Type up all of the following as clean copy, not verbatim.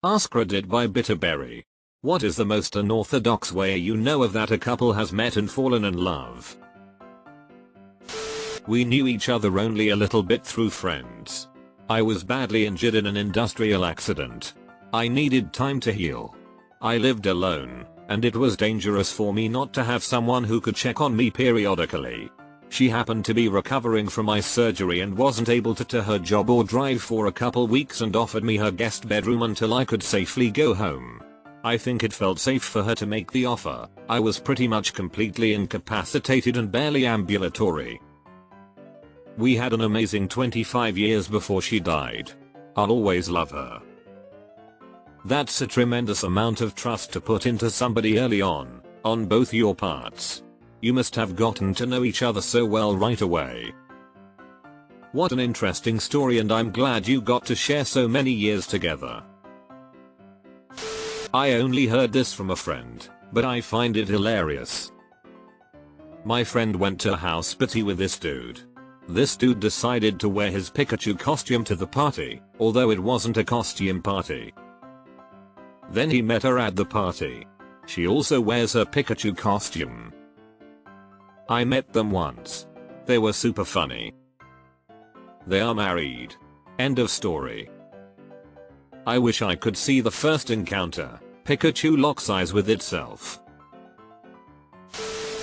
AskReddit by Bitterberry. What is the most unorthodox way you know of that a couple has met and fallen in love? We knew each other only a little bit through friends. I was badly injured in an industrial accident. I needed time to heal. I lived alone, and it was dangerous for me not to have someone who could check on me periodically. She happened to be recovering from my surgery and wasn't able to her job or drive for a couple weeks and offered me her guest bedroom until I could safely go home. I think it felt safe for her to make the offer. I was pretty much completely incapacitated and barely ambulatory. We had an amazing 25 years before she died. I'll always love her. That's a tremendous amount of trust to put into somebody early on both your parts. You must have gotten to know each other so well right away. What an interesting story, and I'm glad you got to share so many years together. I only heard this from a friend, but I find it hilarious. My friend went to a house party with this dude. This dude decided to wear his Pikachu costume to the party, although it wasn't a costume party. Then he met her at the party. She also wears her Pikachu costume. I met them once. They were super funny. They are married. End of story. I wish I could see the first encounter. Pikachu locks eyes with itself.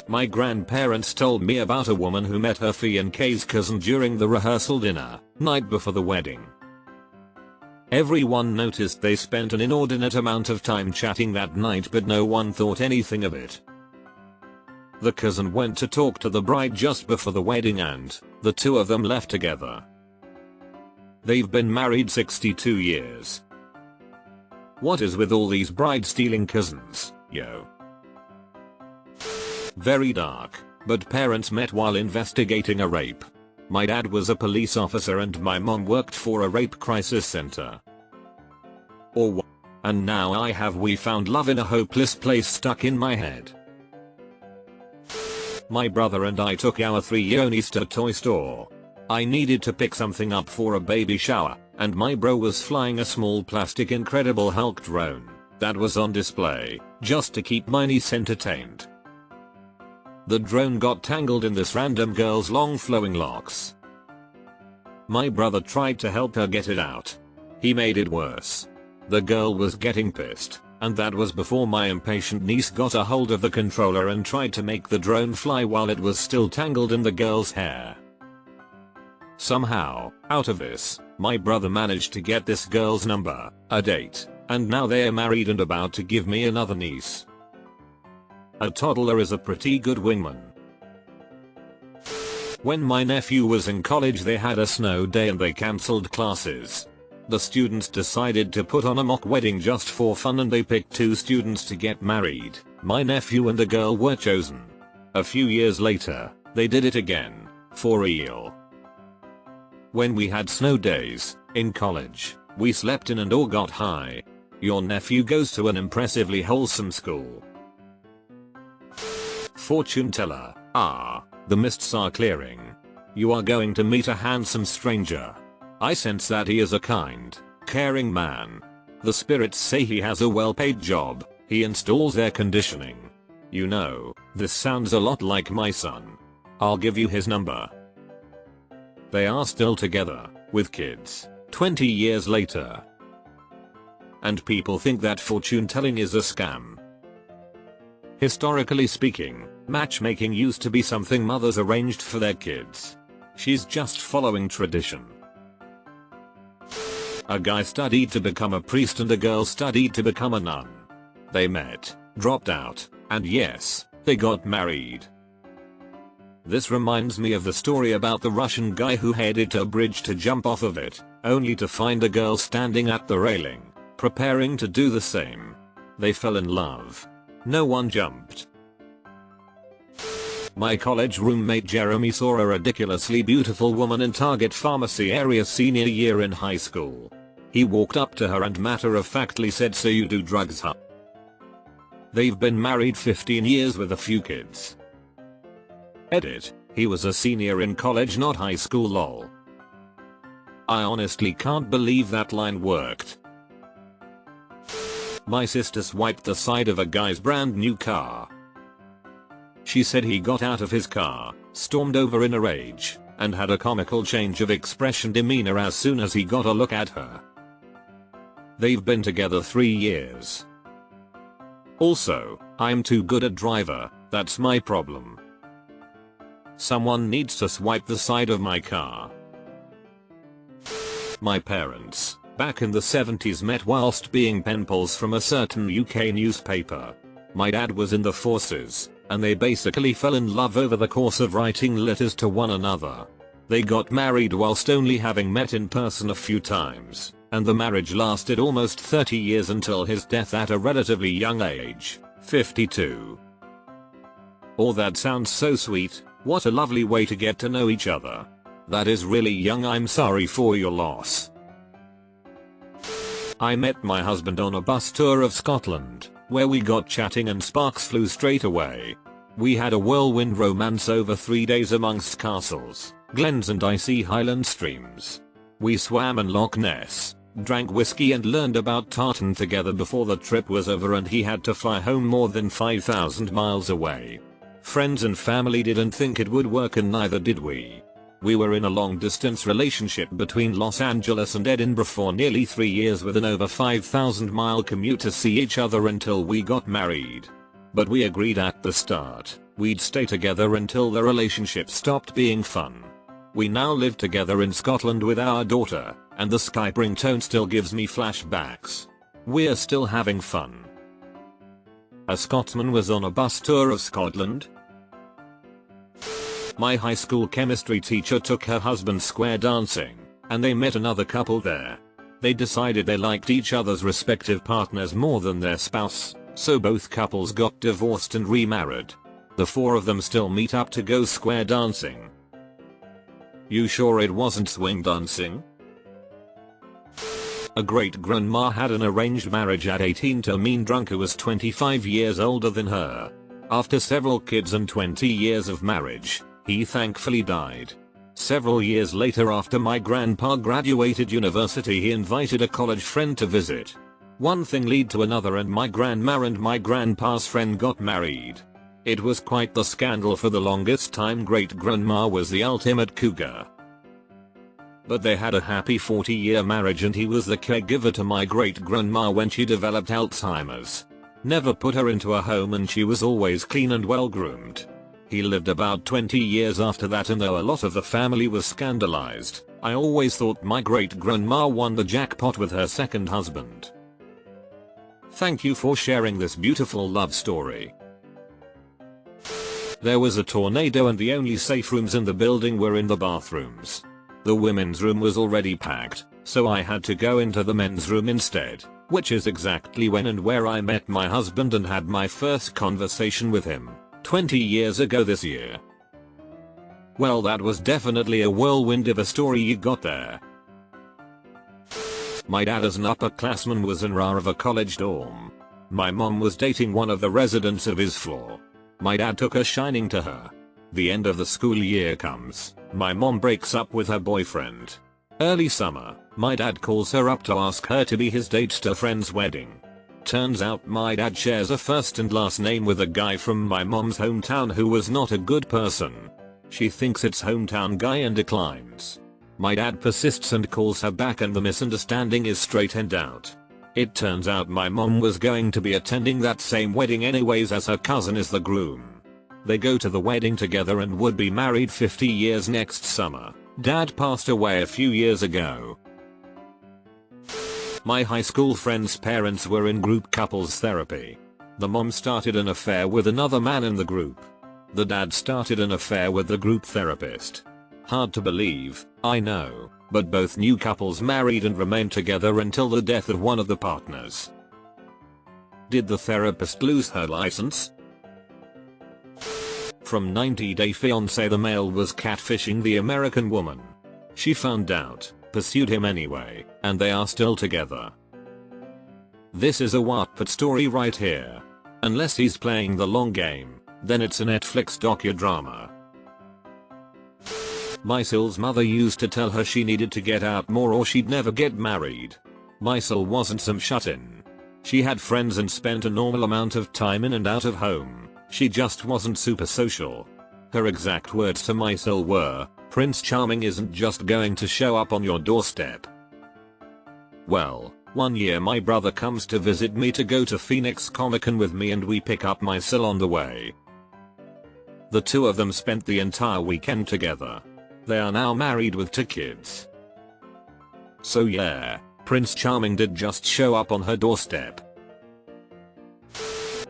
My grandparents told me about a woman who met her fiancé's cousin during the rehearsal dinner night before the wedding. Everyone noticed they spent an inordinate amount of time chatting that night, but no one thought anything of it. The cousin went to talk to the bride just before the wedding and the two of them left together. They've been married 62 years. What is with all these bride-stealing cousins, yo? Very dark, but parents met while investigating a rape. My dad was a police officer and my mom worked for a rape crisis center. Or what? And now we found love in a hopeless place stuck in my head. My brother and I took our 3-year-old niece to a toy store. I needed to pick something up for a baby shower, and my bro was flying a small plastic Incredible Hulk drone that was on display, just to keep my niece entertained. The drone got tangled in this random girl's long flowing locks. My brother tried to help her get it out. He made it worse. The girl was getting pissed. And that was before my impatient niece got a hold of the controller and tried to make the drone fly while it was still tangled in the girl's hair. Somehow, out of this, my brother managed to get this girl's number, a date, and now they are married and about to give me another niece. A toddler is a pretty good wingman. When my nephew was in college, they had a snow day and they cancelled classes. The students decided to put on a mock wedding just for fun and they picked 2 students to get married. My nephew and the girl were chosen. A few years later, they did it again, for real. When we had snow days, in college, we slept in and all got high. Your nephew goes to an impressively wholesome school. Fortune teller, the mists are clearing. You are going to meet a handsome stranger. I sense that he is a kind, caring man. The spirits say he has a well-paid job, he installs air conditioning. You know, this sounds a lot like my son. I'll give you his number. They are still together, with kids, 20 years later. And people think that fortune telling is a scam. Historically speaking, matchmaking used to be something mothers arranged for their kids. She's just following tradition. A guy studied to become a priest and a girl studied to become a nun. They met, dropped out, and yes, they got married. This reminds me of the story about the Russian guy who headed to a bridge to jump off of it, only to find a girl standing at the railing, preparing to do the same. They fell in love. No one jumped. My college roommate Jeremy saw a ridiculously beautiful woman in Target Pharmacy area senior year in high school. He walked up to her and matter-of-factly said, "So you do drugs, huh?" They've been married 15 years with a few kids. Edit, he was a senior in college, not high school, lol. I honestly can't believe that line worked. My sister swiped the side of a guy's brand new car. She said he got out of his car, stormed over in a rage, and had a comical change of expression demeanor as soon as he got a look at her. They've been together 3 years. Also, I'm too good a driver, that's my problem. Someone needs to swipe the side of my car. My parents, back in the 70s, met whilst being pen pals from a certain UK newspaper. My dad was in the forces, and they basically fell in love over the course of writing letters to one another. They got married whilst only having met in person a few times, and the marriage lasted almost 30 years until his death at a relatively young age, 52. Oh, that sounds so sweet. What a lovely way to get to know each other. That is really young. I'm sorry for your loss. I met my husband on a bus tour of Scotland, where we got chatting and sparks flew straight away. We had a whirlwind romance over 3 days amongst castles, glens and icy highland streams. We swam in Loch Ness, drank whiskey and learned about tartan together before the trip was over and he had to fly home more than 5,000 miles away. Friends and family didn't think it would work and neither did we. We were in a long distance relationship between Los Angeles and Edinburgh for nearly 3 years with an over 5,000 mile commute to see each other until we got married. But we agreed at the start, we'd stay together until the relationship stopped being fun. We now live together in Scotland with our daughter, and the Skype ringtone still gives me flashbacks. We're still having fun. A Scotsman was on a bus tour of Scotland. My high school chemistry teacher took her husband square dancing, and they met another couple there. They decided they liked each other's respective partners more than their spouse, so both couples got divorced and remarried. The 4 of them still meet up to go square dancing. You sure it wasn't swing dancing? A great grandma had an arranged marriage at 18 to a mean drunk who was 25 years older than her. After several kids and 20 years of marriage, he thankfully died. Several years later, after my grandpa graduated university, he invited a college friend to visit. One thing led to another and my grandma and my grandpa's friend got married. It was quite the scandal. For the longest time, great grandma was the ultimate cougar. But they had a happy 40-year marriage and he was the caregiver to my great grandma when she developed Alzheimer's. Never put her into a home and she was always clean and well groomed. He lived about 20 years after that, and though a lot of the family was scandalized, I always thought my great grandma won the jackpot with her second husband. Thank you for sharing this beautiful love story. There was a tornado and the only safe rooms in the building were in the bathrooms. The women's room was already packed, so I had to go into the men's room instead, which is exactly when and where I met my husband and had my first conversation with him, 20 years ago this year. Well, that was definitely a whirlwind of a story you got there. My dad as an upperclassman was in RA of a college dorm. My mom was dating one of the residents of his floor. My dad took a shining to her. The end of the school year comes, my mom breaks up with her boyfriend. Early summer, my dad calls her up to ask her to be his date to a friend's wedding. Turns out my dad shares a first and last name with a guy from my mom's hometown who was not a good person. She thinks it's hometown guy and declines. My dad persists and calls her back and the misunderstanding is straightened out. It turns out my mom was going to be attending that same wedding anyways, as her cousin is the groom. They go to the wedding together and would be married 50 years next summer. Dad passed away a few years ago. My high school friend's parents were in group couples therapy. The mom started an affair with another man in the group. The dad started an affair with the group therapist. Hard to believe, I know, but both new couples married and remained together until the death of one of the partners. Did the therapist lose her license? From 90 Day Fiancé, the male was catfishing the American woman. She found out, pursued him anyway, and they are still together. This is a Wattpad story right here. Unless he's playing the long game, then it's a Netflix docudrama. Mysil's mother used to tell her she needed to get out more or she'd never get married. Mysil wasn't some shut-in. She had friends and spent a normal amount of time in and out of home. She just wasn't super social. Her exact words to my soul were, "Prince Charming isn't just going to show up on your doorstep." Well, one year my brother comes to visit me to go to Phoenix Comic-Con with me, and we pick up my soul on the way. The two of them spent the entire weekend together. They are now married with 2 kids. So yeah, Prince Charming did just show up on her doorstep.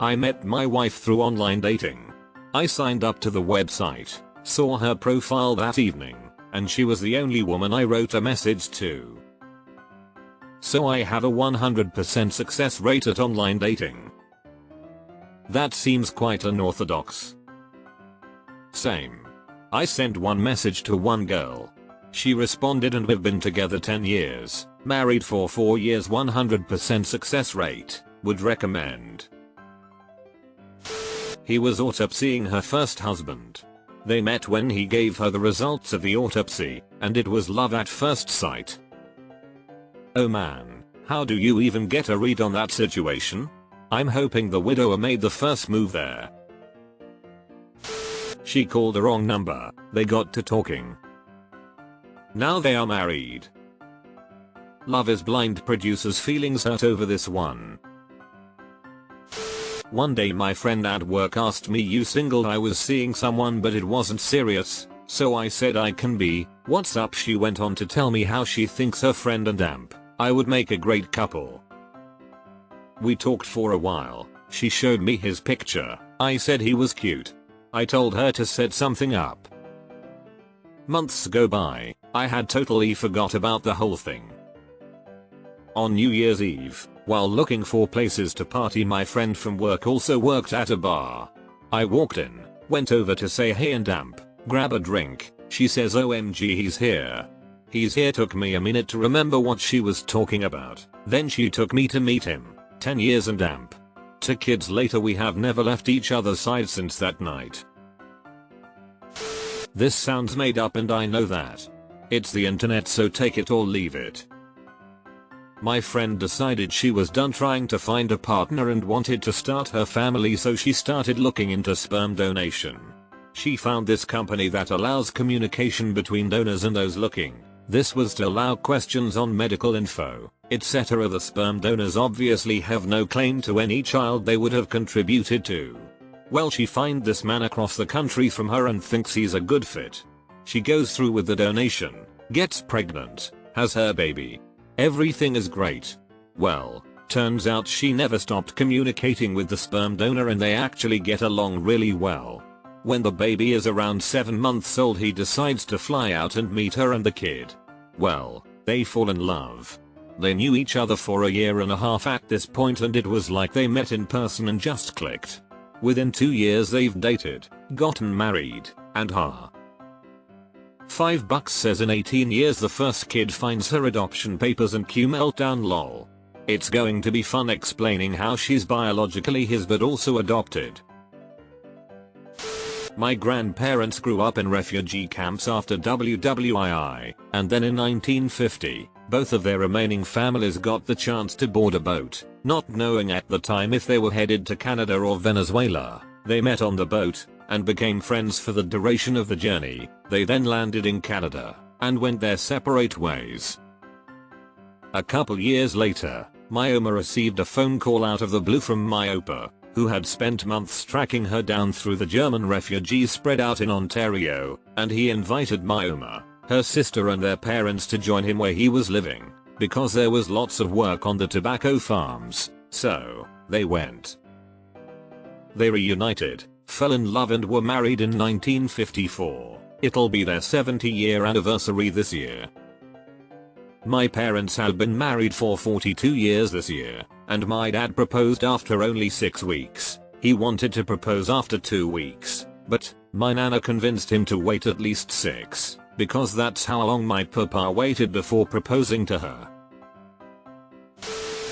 I met my wife through online dating. I signed up to the website, saw her profile that evening, and she was the only woman I wrote a message to. So I have a 100% success rate at online dating. That seems quite unorthodox. Same. I sent one message to one girl. She responded and we've been together 10 years, married for 4 years, 100% success rate, would recommend. He was autopsying her first husband. They met when he gave her the results of the autopsy, and it was love at first sight. Oh man, how do you even get a read on that situation? I'm hoping the widower made the first move there. She called the wrong number, they got to talking. Now they are married. Love is blind. Producers' feelings hurt over this one. One day my friend at work asked me, "You single?" I was seeing someone but it wasn't serious, so I said I can be. "What's up?" She went on to tell me how she thinks her friend and I would make a great couple. We talked for a while. She showed me his picture. I said he was cute. I told her to set something up. Months go by. I had totally forgot about the whole thing. On New Year's Eve, while looking for places to party, my friend from work also worked at a bar. I walked in, went over to say hey and grab a drink. She says, "OMG, he's here." He's here took me a minute to remember what she was talking about. Then she took me to meet him. 10 years and 2 kids later, we have never left each other's side since that night. This sounds made up and I know that. It's the internet, so take it or leave it. My friend decided she was done trying to find a partner and wanted to start her family, so she started looking into sperm donation. She found this company that allows communication between donors and those looking. This was to allow questions on medical info, etc. The sperm donors obviously have no claim to any child they would have contributed to. Well, she finds this man across the country from her and thinks he's a good fit. She goes through with the donation, gets pregnant, has her baby. Everything is great. Well, turns out she never stopped communicating with the sperm donor and they actually get along really well. When the baby is around 7 months old, he decides to fly out and meet her and the kid. Well, they fall in love. They knew each other for a year and a half at this point, and it was like they met in person and just clicked. Within 2 years they've dated, gotten married, and $5 says in 18 years the first kid finds her adoption papers and cue meltdown lol. It's going to be fun explaining how she's biologically his but also adopted. My grandparents grew up in refugee camps after WWII, and then in 1950, both of their remaining families got the chance to board a boat, not knowing at the time if they were headed to Canada or Venezuela. They met on the boat, and became friends for the duration of the journey. They then landed in Canada, and went their separate ways. A couple years later, my Oma received a phone call out of the blue from my Opa, who had spent months tracking her down through the German refugees spread out in Ontario, and he invited my Oma, her sister and their parents to join him where he was living, because there was lots of work on the tobacco farms, so they went. They reunited, fell in love and were married in 1954. It'll be their 70-year anniversary this year. My parents have been married for 42 years this year, and my dad proposed after only 6 weeks. He wanted to propose after 2 weeks, but my nana convinced him to wait at least 6, because that's how long my papa waited before proposing to her.